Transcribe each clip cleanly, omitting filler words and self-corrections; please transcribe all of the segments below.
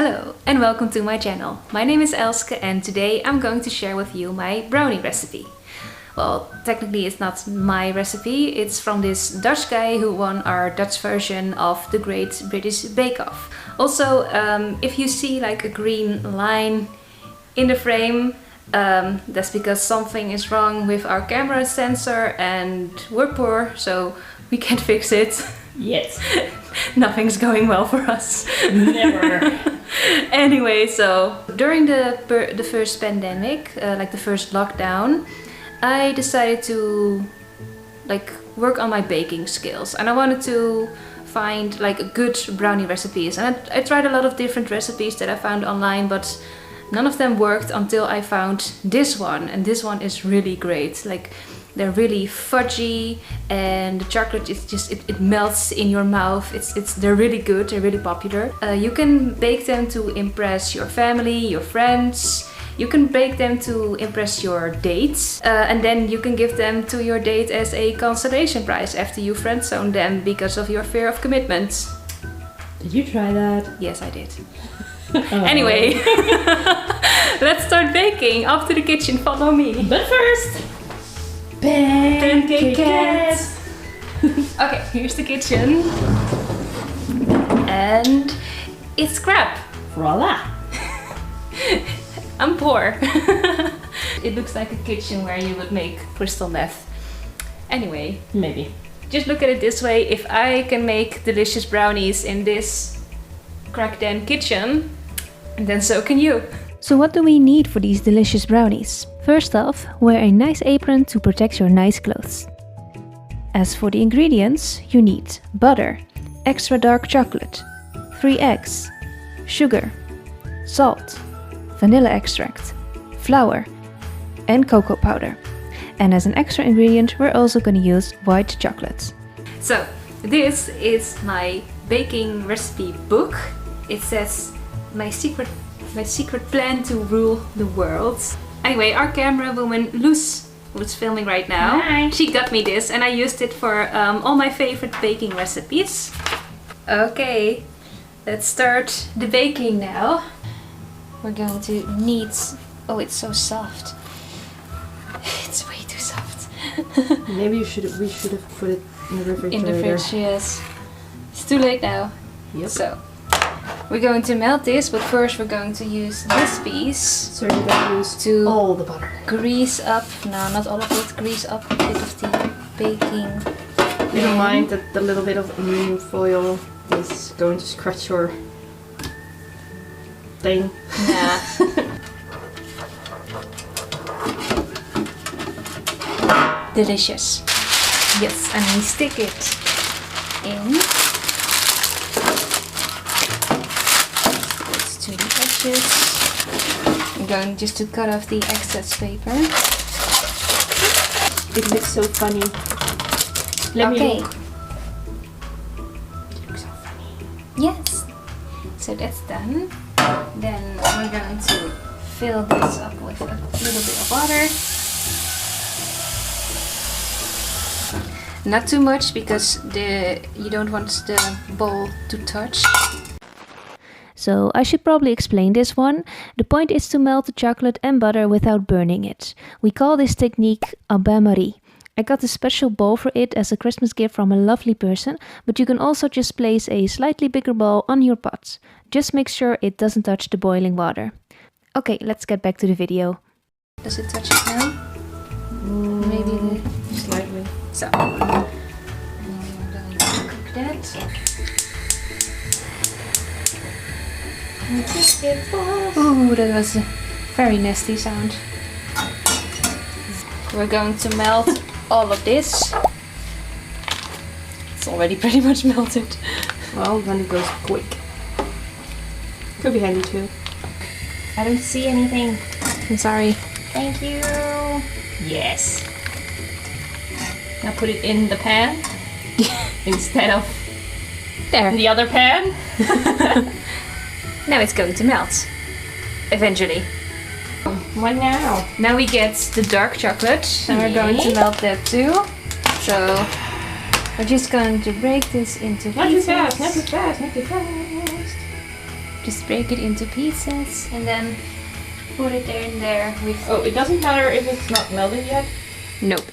Hello and welcome to my channel. My name is Elske and today I'm going to share with you my brownie recipe. Well, technically it's not my recipe, it's from this Dutch guy who won our Dutch version of the Great British Bake Off. Also, if you see like a green line in the frame, that's because something is wrong with our camera sensor and we're poor, so we can't fix it. Yes. Nothing's going well for us. Never. Anyway, so during the first pandemic, like the first lockdown, I decided to like work on my baking skills, and I wanted to find like good brownie recipes. And I tried a lot of different recipes that I found online, but none of them worked until I found this one, and this one is really great. Like, they're really fudgy and the chocolate is just, it melts in your mouth. They're really good, they're really popular. You can bake them to impress your family, your friends. You can bake them to impress your dates. And then you can give them to your date as a consolation prize after you friend-zoned them because of your fear of commitment. Did you try that? Yes, I did. Oh. Anyway, let's start baking. Off to the kitchen, follow me. But first, pancake cats. Okay, here's the kitchen. And it's crap. Voila. I'm poor. It looks like a kitchen where you would make crystal meth. Anyway, Maybe. just look at it this way. If I can make delicious brownies in this cracked-in kitchen, then so can you. So what do we need for these delicious brownies? First off, wear a nice apron to protect your nice clothes. As for the ingredients, you need butter, extra dark chocolate, 3 eggs, sugar, salt, vanilla extract, flour, and cocoa powder. And as an extra ingredient, we're also going to use white chocolate. So, this is my baking recipe book. It says my secret plan to rule the world. Anyway, our camera woman Loes, who's filming right now, Hi. she got me this and I used it for all my favorite baking recipes. Okay, let's start the baking now. We're going to need... Oh, it's so soft. It's way too soft. Maybe we should have put it in the refrigerator. In the fridge, yes. It's too late now. Yep. So, we're going to melt this, but first we're going to use this piece. So you're gonna use to all the butter. Grease up, no, not all of it, grease up a bit of the baking. You don't mind that the little bit of aluminum foil is going to scratch your thing? Yeah. Delicious. Yes, and we stick it in. It's to the edges. I'm going just to cut off the excess paper. It looks so funny. Let me look. It looks so funny. Yes. So that's done. Then we're going to fill this up with a little bit of water. Not too much because you don't want the bowl to touch. So I should probably explain this one. The point is to melt the chocolate and butter without burning it. We call this technique a bain-marie. I got a special bowl for it as a Christmas gift from a lovely person, but you can also just place a slightly bigger bowl on your pot. Just make sure it doesn't touch the boiling water. Okay, let's get back to the video. Does it touch it now? Maybe Slightly. so. I'm going to cook that. Ooh, that was a very nasty sound. We're going to melt all of this. It's already pretty much melted. Well, then it goes quick. Could be handy too. I don't see anything. I'm sorry. Thank you. Yes. Now put it in the pan instead of There. the other pan. Now it's going to melt. Eventually. What now? Now we get the dark chocolate and we're going to melt that too. So we're just going to break this into pieces. Not too fast, not too fast, not too fast. Just break it into pieces and then put it there in there with... Oh, it doesn't matter if it's not melted yet? Nope.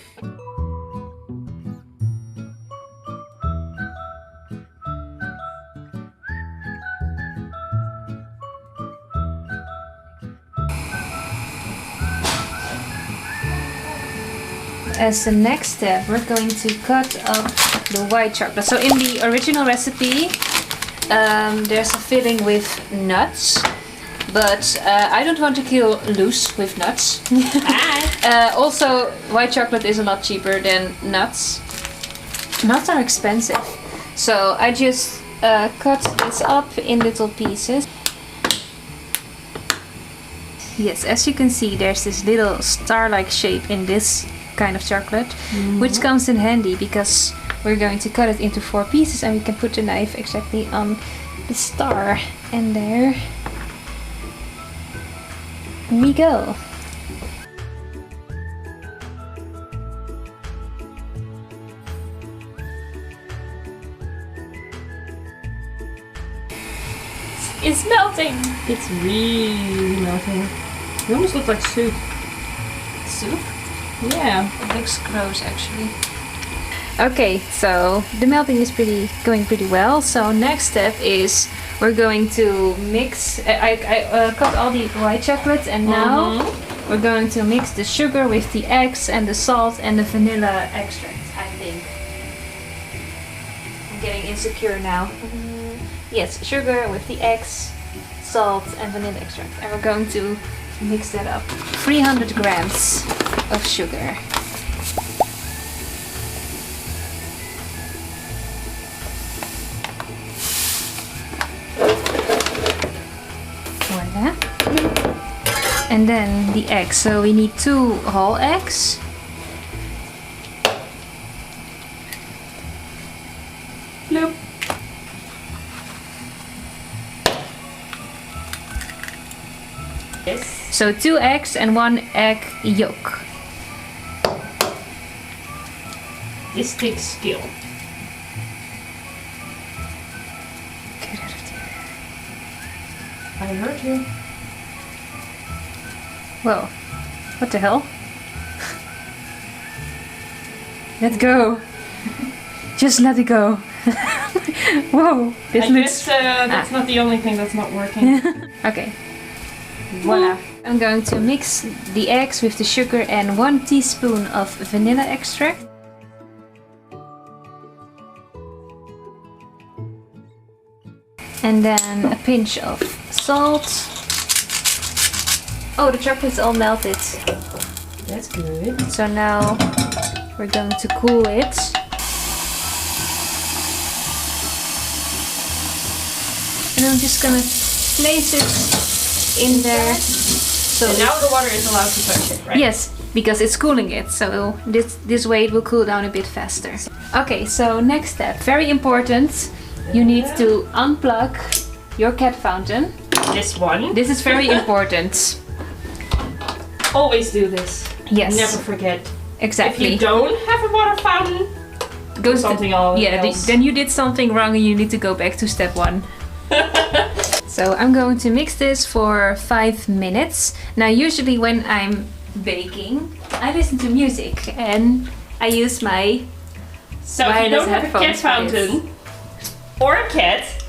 As the next step, we're going to cut up the white chocolate. So in the original recipe, there's a filling with nuts, but I don't want to kill loose with nuts. Also, white chocolate is a lot cheaper than nuts. Nuts are expensive, so I just cut this up in little pieces. Yes, as you can see, there's this little star-like shape in this kind of chocolate, which comes in handy because we're going to cut it into 4 pieces and we can put the knife exactly on the star, and there we go. It's melting! It's really melting. It almost looks like soup. Soup? Yeah. It looks gross actually. Okay, so the melting is going pretty well. So next step is we're going to mix. I cut all the white chocolate, and now we're going to mix the sugar with the eggs and the salt and the vanilla extract, I think. I'm getting insecure now. Yes, sugar with the eggs, salt and vanilla extract. And we're going to mix that up. 300 grams of sugar. Voila. And then the eggs. So we need 2 whole eggs. Bloop. Yes. So 2 eggs and 1 egg yolk. This takes skill. Get out of there. I heard you. Whoa. What the hell? Let go. Just let it go. Whoa. This I looks... guess that's not the only thing that's not working. Okay. Voila. I'm going to mix the eggs with the sugar and 1 teaspoon of vanilla extract. And then a pinch of salt. Oh, the chocolate's all melted. That's good. So now we're going to cool it. And I'm just gonna place it in there. So and now the water is allowed to touch it, right? yes, because it's cooling it. So this way it will cool down a bit faster. Okay, so next step, very important. You need to unplug your cat fountain. This one. This is very important. Always do this. Yes. Never forget. Exactly. If you don't have a water fountain, go do something else. then you did something wrong and you need to go back to step 1. So I'm going to mix this for 5 minutes. Now usually when I'm baking, I listen to music and I use my So if you don't have a cat headphones for this. fountain or a cat,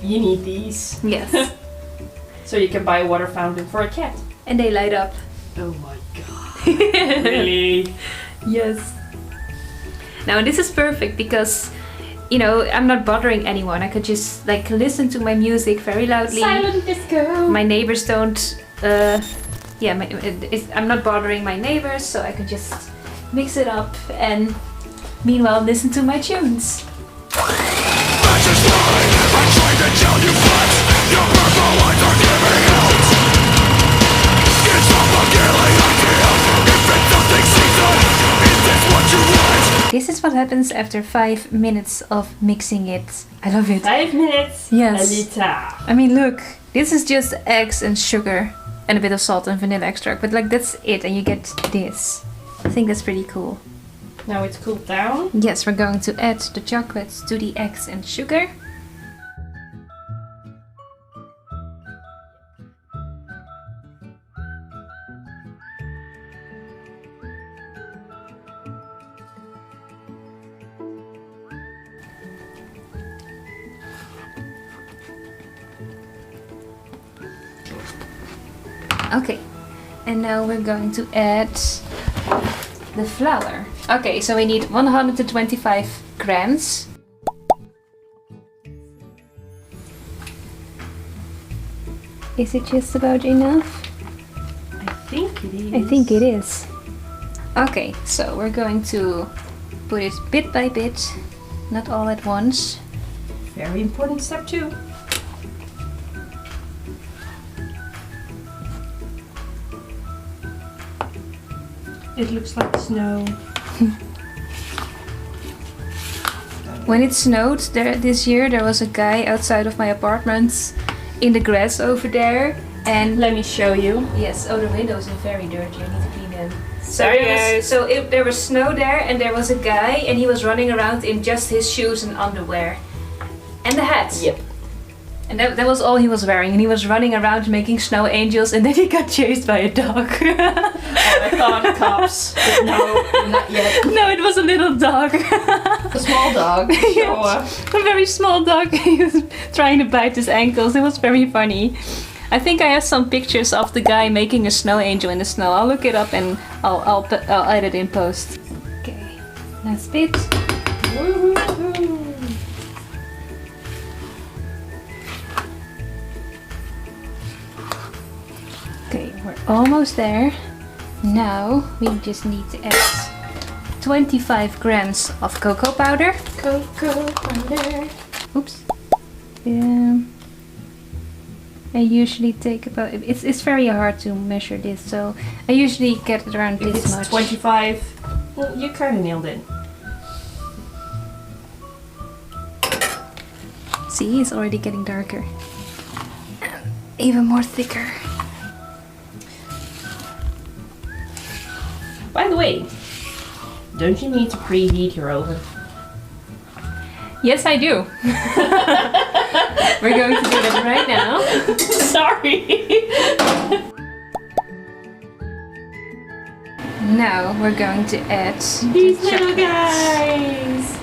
you need these. Yes. So you can buy a water fountain for a cat. And they light up. Oh my god. Really? Yes. Now this is perfect because, you know, I'm not bothering anyone. I could just like listen to my music very loudly. Silent disco. My neighbors don't, I'm not bothering my neighbors, so I could just mix it up and meanwhile listen to my tunes. This is what happens after 5 minutes of mixing it. I love it. 5 minutes. Yes. Alita. I mean, look, this is just eggs and sugar and a bit of salt and vanilla extract, but like that's it, and you get this. I think that's pretty cool. Now it's cooled down. Yes, we're going to add the chocolates to the eggs and sugar. Okay, and now we're going to add the flour. Okay, so we need 125 grams. Is it just about enough? I think it is. I think it is. Okay, so we're going to put it bit by bit, not all at once. Very important step 2. It looks like snow. When it snowed this year, there was a guy outside of my apartment in the grass over there, and Let me show you. yes, oh, the windows are very dirty. I need to clean them. Sorry, guys. There was snow there, and there was a guy, and he was running around in just his shoes and underwear, and the hat. Yep. And that was all he was wearing, and he was running around making snow angels, and then he got chased by a dog. I thought cops, but no, not yet. No, it was a little dog. A small dog. Yes, a very small dog. He was trying to bite his ankles. It was very funny. I think I have some pictures of the guy making a snow angel in the snow. I'll look it up and I'll add it in post. Okay, last bit. Woo-hoo-hoo. Okay, we're almost there. Now we just need to add 25 grams of cocoa powder. Cocoa powder. Oops. I usually take about. It's very hard to measure this, so I usually get it around If this it's much. 25, well, you kind of nailed it. See, it's already getting darker. Even more thicker. By the way, don't you need to preheat your oven? Yes, I do. We're going to do that right now. Sorry. Now we're going to add These the little chocolate. guys.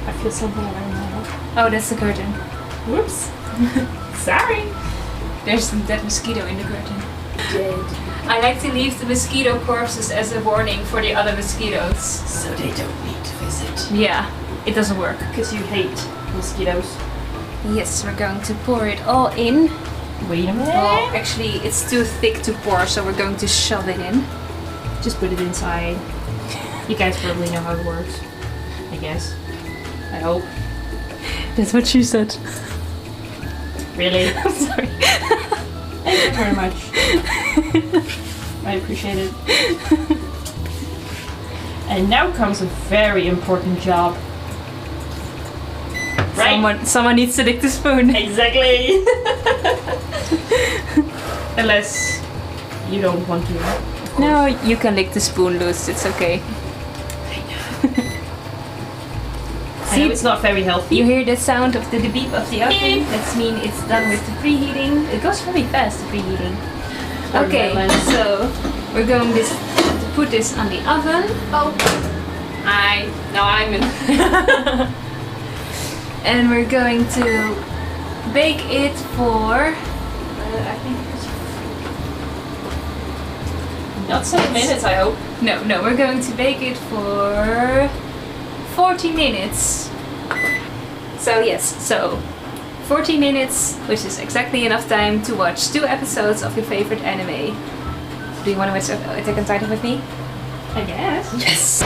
I feel something around my head. Oh, that's the curtain. Whoops. Sorry. There's some dead mosquito in the curtain. Dead. I like to leave the mosquito corpses as a warning for the other mosquitoes. So they don't need to visit. Yeah, it doesn't work. Because you hate mosquitoes. Yes, we're going to pour it all in. Wait a minute. Well, actually, it's too thick to pour, so we're going to shove it in. Just put it inside. You guys probably know how it works. I guess. I hope. That's what she said. Really? I'm sorry. Thank you very much. I appreciate it. And now comes a very important job. Right? Someone needs to lick the spoon. Exactly. Unless you don't want to. of No, course. you can lick the spoon loose. It's okay. I know it's not very healthy. You hear the sound of the beep of the oven? That means it's done with the preheating. It goes very fast, the preheating. Or Okay, melon. so we're going to put this on the oven. Oh. I'm in. And we're going to bake it for, I think it's Not 7 minutes, I hope. No, we're going to bake it for 40 minutes. So yes, 40 minutes, which is exactly enough time to watch 2 episodes of your favorite anime. Do you want to watch Attack on Titan with me? I guess. Yes!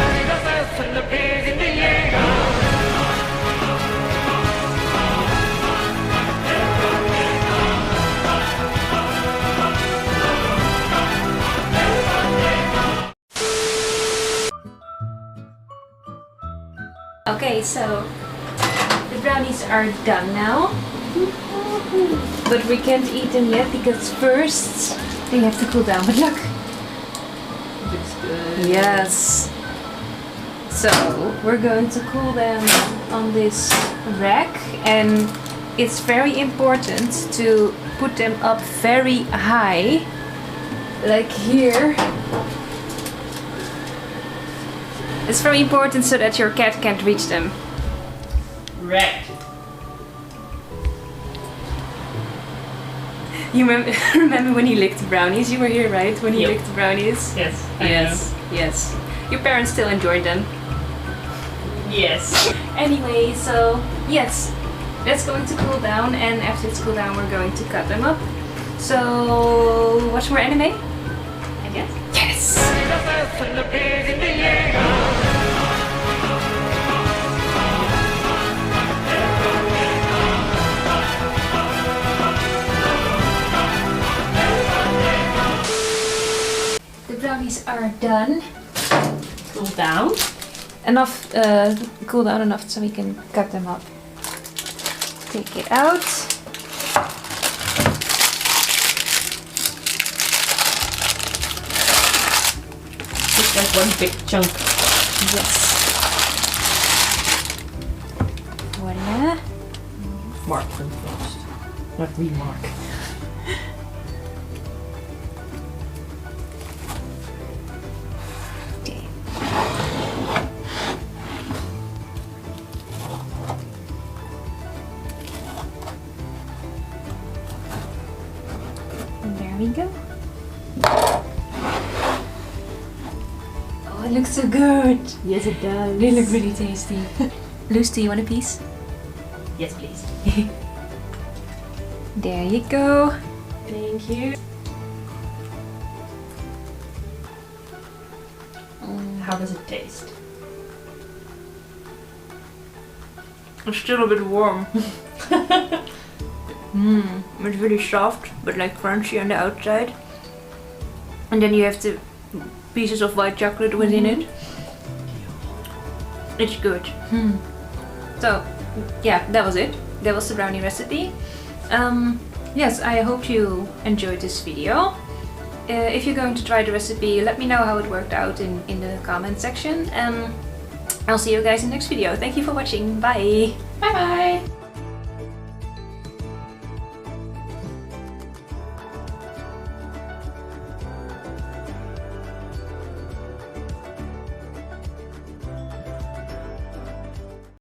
Okay, so the brownies are done now. But we can't eat them yet because first they have to cool down. But look! Looks good. Yes! So we're going to cool them on this rack, and it's very important to put them up very high like here. It's very important so that your cat can't reach them. Right. You remember when he licked the brownies? You were here, right? When he Yep. licked the brownies? Yes. Yes. Your parents still enjoyed them. Yes. Anyway, so yes, that's going to cool down, and after it's cooled down, we're going to cut them up. So, watch more anime? I guess. Yes! The brownies are done. Cool down. Enough, cool down enough so we can cut them up. Take it out. Just like one big chunk. Yes. Voila. Mark them first. Not remark. Okay. And there we go. Oh, it looks so good. Yes, it does. They look really tasty. Luce, do you want a piece? Yes, please. There you go. Thank you. How does it taste? It's still a bit warm. It's really soft, but like crunchy on the outside. And then you have the pieces of white chocolate within it. It's good. So, yeah, that was it. That was the brownie recipe. Yes, I hope you enjoyed this video. If you're going to try the recipe, let me know how it worked out in the comment section. I'll see you guys in the next video. Thank you for watching. Bye! Bye bye!